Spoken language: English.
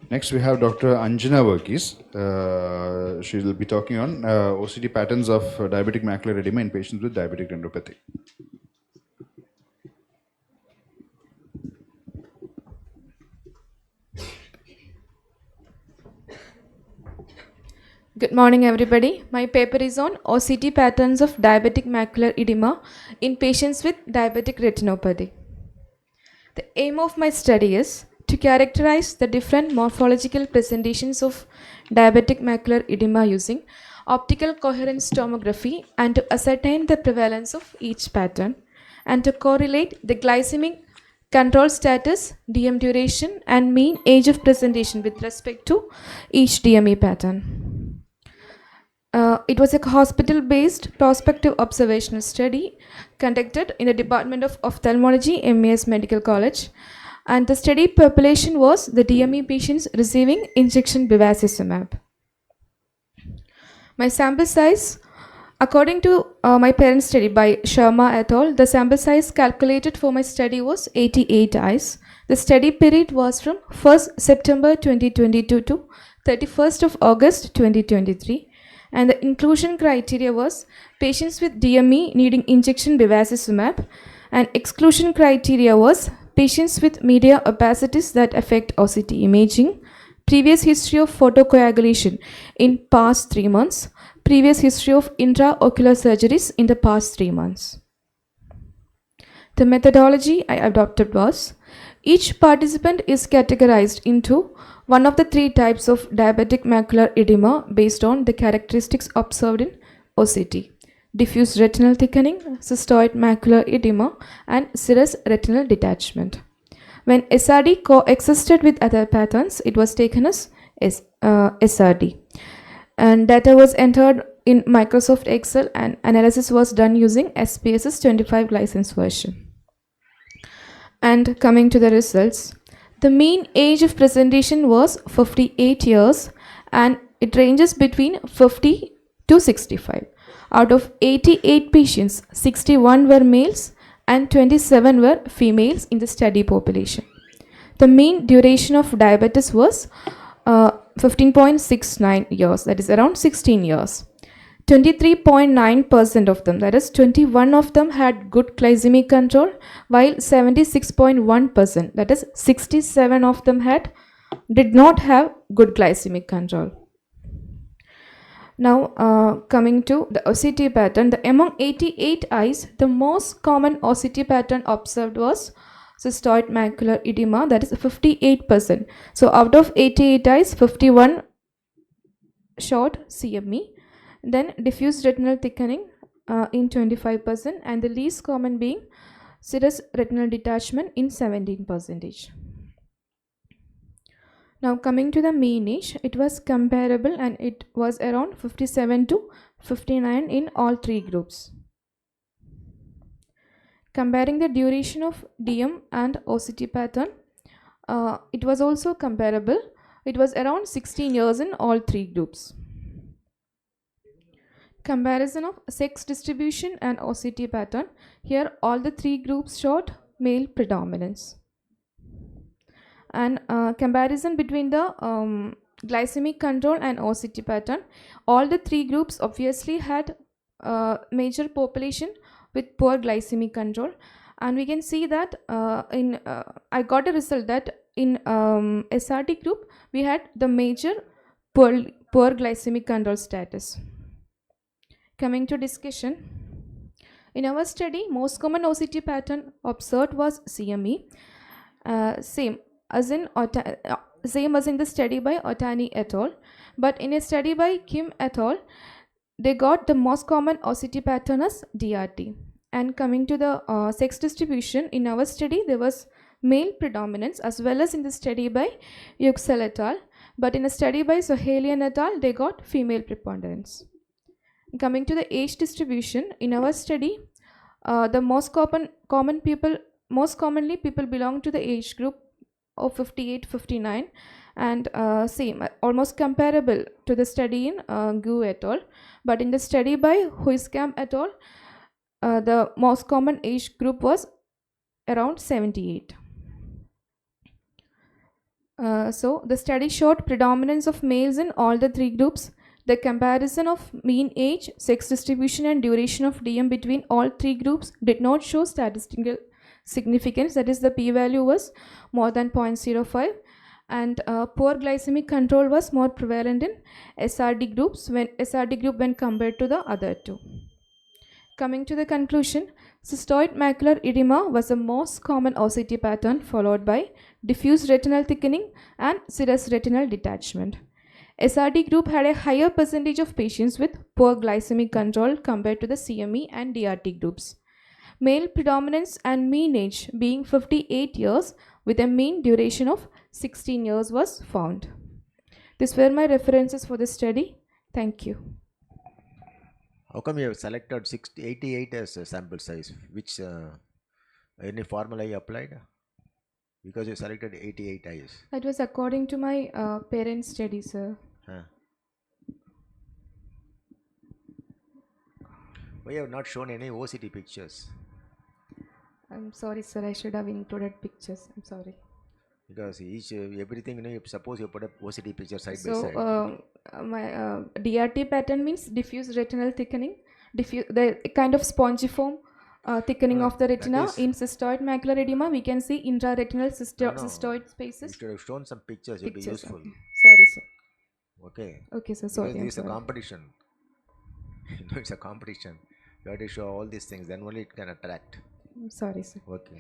Next, we have Dr. Anjana Varghese. She will be talking on OCT patterns of diabetic macular edema in patients with diabetic retinopathy. Good morning, everybody. My paper is on OCT patterns of diabetic macular edema in patients with diabetic retinopathy. The aim of my study is to characterize the different morphological presentations of diabetic macular edema using optical coherence tomography and to ascertain the prevalence of each pattern and to correlate the glycemic control status, DM duration, and mean age of presentation with respect to each DME pattern. It was a hospital-based prospective observational study conducted in the Department of Ophthalmology, MAS Medical College, and the study population was the DME patients receiving injection bevacizumab. My sample size, according to my parent study by Sharma et al., the sample size calculated for my study was 88 eyes. The study period was from 1st September 2022 to 31st of August 2023. And the inclusion criteria was patients with DME needing injection bevacizumab, and exclusion criteria was patients with media opacities that affect OCT imaging, previous history of photocoagulation in past 3 months, previous history of intraocular surgeries in the past 3 months. The methodology I adopted was each participant is categorized into one of the 3 types of diabetic macular edema based on the characteristics observed in OCT: diffuse retinal thickening, cystoid macular edema, and serous retinal detachment. When SRD coexisted with other patterns, it was taken as SRD. And data was entered in Microsoft Excel and analysis was done using SPSS 25 license version. And coming to the results, the mean age of presentation was 58 years and it ranges between 50 to 65. Out of 88 patients, 61 were males and 27 were females in the study population. The mean duration of diabetes was 15.69 years, that is around 16 years. 23.9% of them, that is 21 of them, had good glycemic control, while 76.1%, that is 67 of them, did not have good glycemic control. Now coming to the OCT pattern, among 88 eyes, the most common OCT pattern observed was cystoid macular edema, that is 58%. So out of 88 eyes, 51 showed CME. Then diffuse retinal thickening in 25%, and the least common being serous retinal detachment in 17%. Now coming to the mean age, it was comparable and it was around 57 to 59 in all 3 groups. Comparing the duration of DM and OCT pattern, it was also comparable. It was around 16 years in all 3 groups. Comparison of sex distribution and OCT pattern. Here all the 3 groups showed male predominance. And comparison between the glycemic control and OCT pattern. All the 3 groups obviously had major population with poor glycemic control, and we can see that I got a result that in SRT group we had the major poor glycemic control status. Coming to discussion, in our study, most common OCT pattern observed was CME, same as in the study by Otani et al. But in a study by Kim et al., they got the most common OCT pattern as DRT. And coming to the sex distribution, in our study, there was male predominance as well as in the study by Yüksel et al. But in a study by Sohailian et al., they got female preponderance. Coming to the age distribution, in our study, the most commonly people belong to the age group of 58-59, and same almost comparable to the study in Gu et al. But in the study by Huiskamp et al., the most common age group was around 78. So the study showed predominance of males in all the three groups. The comparison of mean age, sex distribution, and duration of DM between all three groups did not show statistical significance. That is, the p-value was more than 0.05, and poor glycemic control was more prevalent in SRD group when compared to the other two. Coming to the conclusion, cystoid macular edema was the most common OCT pattern, followed by diffuse retinal thickening and serous retinal detachment. SRD group had a higher percentage of patients with poor glycemic control compared to the CME and DRT groups. Male predominance and mean age being 58 years with a mean duration of 16 years was found. These were my references for the study. Thank you. How come you have selected 88 as a sample size? Which any formula you applied? Because you selected 88 eyes. That was according to my parents' study, sir. Huh. Why you have not shown any OCT pictures? I'm sorry, sir. I should have included pictures. I'm sorry. Because each everything, suppose you put a OCT picture side by So, side. my DRT pattern means diffuse retinal thickening, the kind of spongiform thickening of the retina. is- In cystoid macular edema, we can see intraretinal cystoid You spaces. should have shown some pictures. It would be Pictures. useful. Okay. Sorry, sir. Okay. Okay, sir. Because Sorry. I'm this is a sorry. competition. It's a competition. You have to show all these things. Then only it can attract. I'm sorry, sir. Okay.